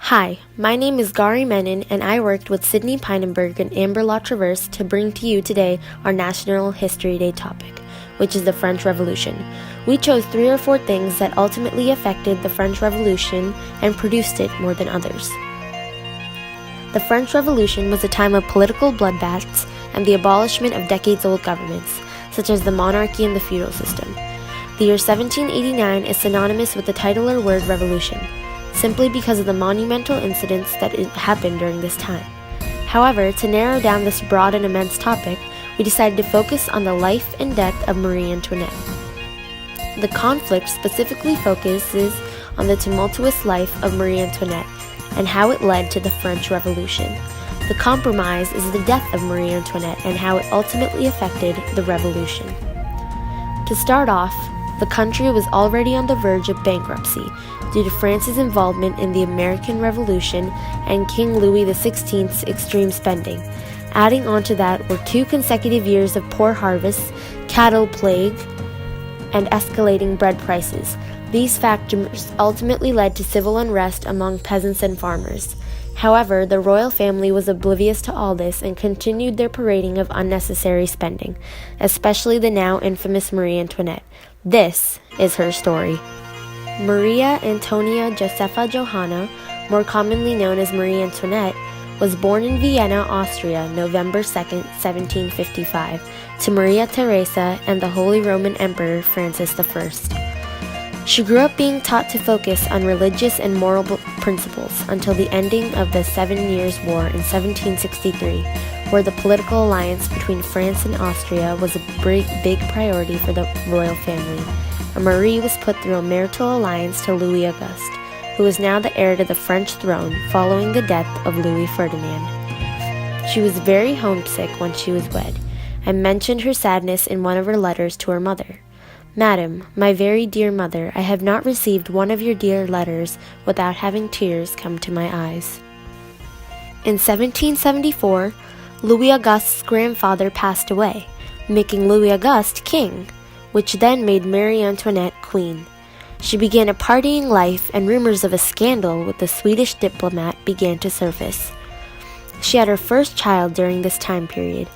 Hi, my name is Gary Menon, and I worked with Sydney Pinenberg and Amber LaTraverse to bring to you today our National History Day topic, which is the French Revolution. We chose 3 or 4 things that ultimately affected the French Revolution and produced it more than others. The French Revolution was a time of political bloodbaths and the abolishment of decades-old governments, such as the monarchy and the feudal system. The year 1789 is synonymous with the title or word revolution, simply because of the monumental incidents that happened during this time. However, to narrow down this broad and immense topic, we decided to focus on the life and death of Marie Antoinette. The conflict specifically focuses on the tumultuous life of Marie Antoinette and how it led to the French Revolution. The compromise is the death of Marie Antoinette and how it ultimately affected the revolution. To start off, the country was already on the verge of bankruptcy due to France's involvement in the American Revolution and King Louis XVI's extreme spending. Adding on to that were 2 consecutive years of poor harvests, cattle plague, and escalating bread prices. These factors ultimately led to civil unrest among peasants and farmers. However, the royal family was oblivious to all this and continued their parading of unnecessary spending, especially the now infamous Marie Antoinette. This is her story. Maria Antonia Josepha Johanna, more commonly known as Marie Antoinette, was born in Vienna, Austria, November 2, 1755, to Maria Theresa and the Holy Roman Emperor Francis I. She grew up being taught to focus on religious and moral principles until the ending of the 7 Years' War in 1763, where the political alliance between France and Austria was a big priority for the royal family, and Marie was put through a marital alliance to Louis Auguste, who was now the heir to the French throne following the death of Louis Ferdinand. She was very homesick when she was wed, and mentioned her sadness in one of her letters to her mother. "Madam, my very dear mother, I have not received one of your dear letters without having tears come to my eyes." In 1774, Louis Auguste's grandfather passed away, making Louis Auguste king, which then made Marie Antoinette queen. She began a partying life, and rumors of a scandal with the Swedish diplomat began to surface. She had her first child during this time period.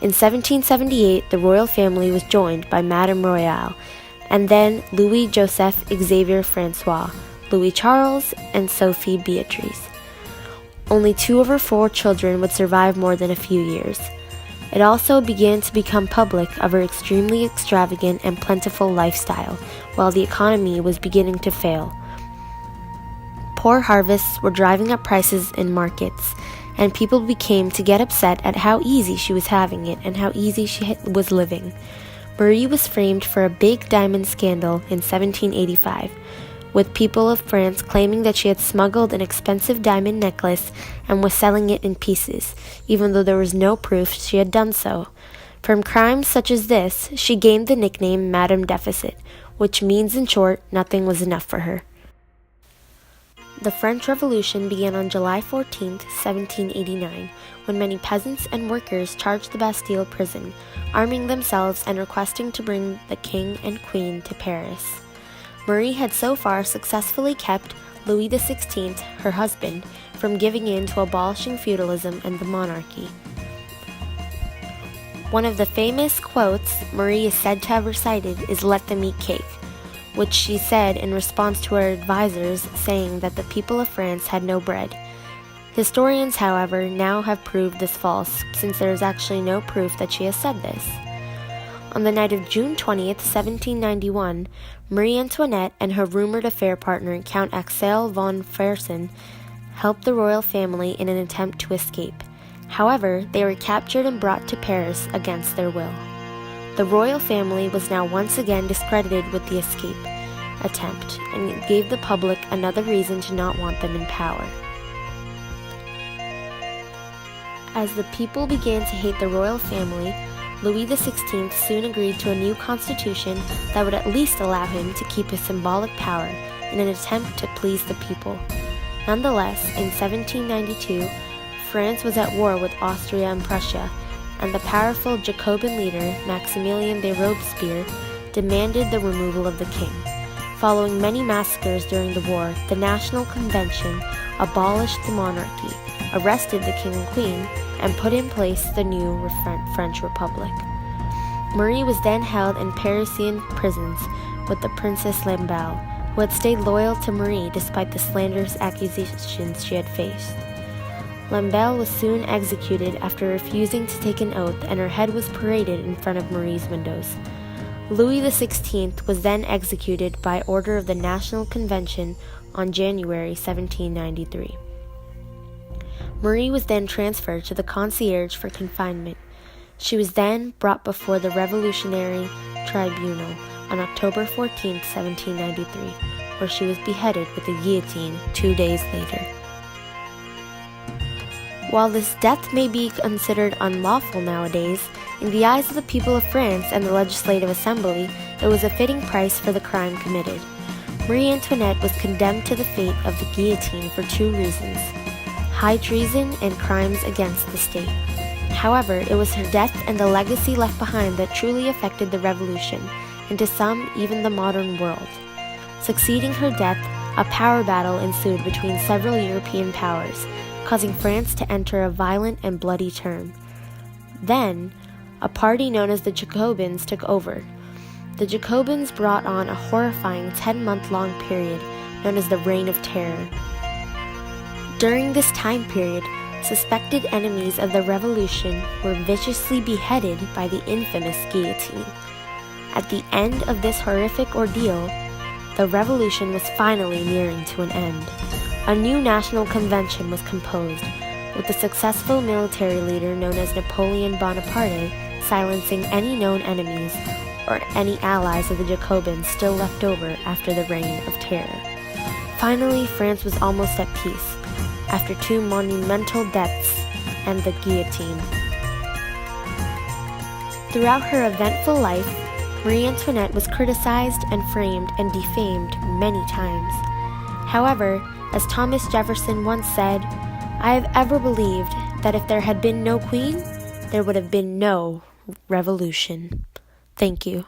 In 1778, the royal family was joined by Madame Royale, and then Louis-Joseph Xavier Francois, Louis Charles, and Sophie Beatrice. Only 2 of her 4 children would survive more than a few years. It also began to become public of her extremely extravagant and plentiful lifestyle, while the economy was beginning to fail. Poor harvests were driving up prices in markets, and people became to get upset at how easy she was having it and how easy she was living. Marie was framed for a big diamond scandal in 1785, with people of France claiming that she had smuggled an expensive diamond necklace and was selling it in pieces, even though there was no proof she had done so. From crimes such as this, she gained the nickname Madame Deficit, which means in short, nothing was enough for her. The French Revolution began on July 14, 1789, when many peasants and workers charged the Bastille prison, arming themselves and requesting to bring the king and queen to Paris. Marie had so far successfully kept Louis XVI, her husband, from giving in to abolishing feudalism and the monarchy. One of the famous quotes Marie is said to have recited is "Let them eat cake," which she said in response to her advisors saying that the people of France had no bread. Historians, however, now have proved this false, since there is actually no proof that she has said this. On the night of June 20th, 1791, Marie Antoinette and her rumored affair partner, Count Axel von Fersen, helped the royal family in an attempt to escape. However, they were captured and brought to Paris against their will. The royal family was now once again discredited with the escape attempt, and it gave the public another reason to not want them in power. As the people began to hate the royal family, Louis XVI soon agreed to a new constitution that would at least allow him to keep his symbolic power in an attempt to please the people. Nonetheless, in 1792, France was at war with Austria and Prussia, and the powerful Jacobin leader, Maximilien de Robespierre, demanded the removal of the king. Following many massacres during the war, the National Convention abolished the monarchy, arrested the king and queen, and put in place the new French Republic. Marie was then held in Parisian prisons with the Princess Lamballe, who had stayed loyal to Marie despite the slanderous accusations she had faced. Lamballe was soon executed after refusing to take an oath, and her head was paraded in front of Marie's windows. Louis XVI was then executed by order of the National Convention on January 1793. Marie was then transferred to the concierge for confinement. She was then brought before the Revolutionary Tribunal on October 14, 1793, where she was beheaded with a guillotine 2 days later. While this death may be considered unlawful nowadays, in the eyes of the people of France and the Legislative Assembly, it was a fitting price for the crime committed. Marie Antoinette was condemned to the fate of the guillotine for 2 reasons: high treason and crimes against the state. However, it was her death and the legacy left behind that truly affected the revolution, and to some, even the modern world. Succeeding her death, a power battle ensued between several European powers, causing France to enter a violent and bloody term. Then, a party known as the Jacobins took over. The Jacobins brought on a horrifying 10-month-long period known as the Reign of Terror. During this time period, suspected enemies of the revolution were viciously beheaded by the infamous guillotine. At the end of this horrific ordeal, the revolution was finally nearing to an end. A new national convention was composed, with the successful military leader known as Napoleon Bonaparte silencing any known enemies or any allies of the Jacobins still left over after the Reign of Terror. Finally, France was almost at peace, after 2 monumental deaths and the guillotine. Throughout her eventful life, Marie Antoinette was criticized and framed and defamed many times. However, as Thomas Jefferson once said, "I have ever believed that if there had been no queen, there would have been no revolution." Thank you.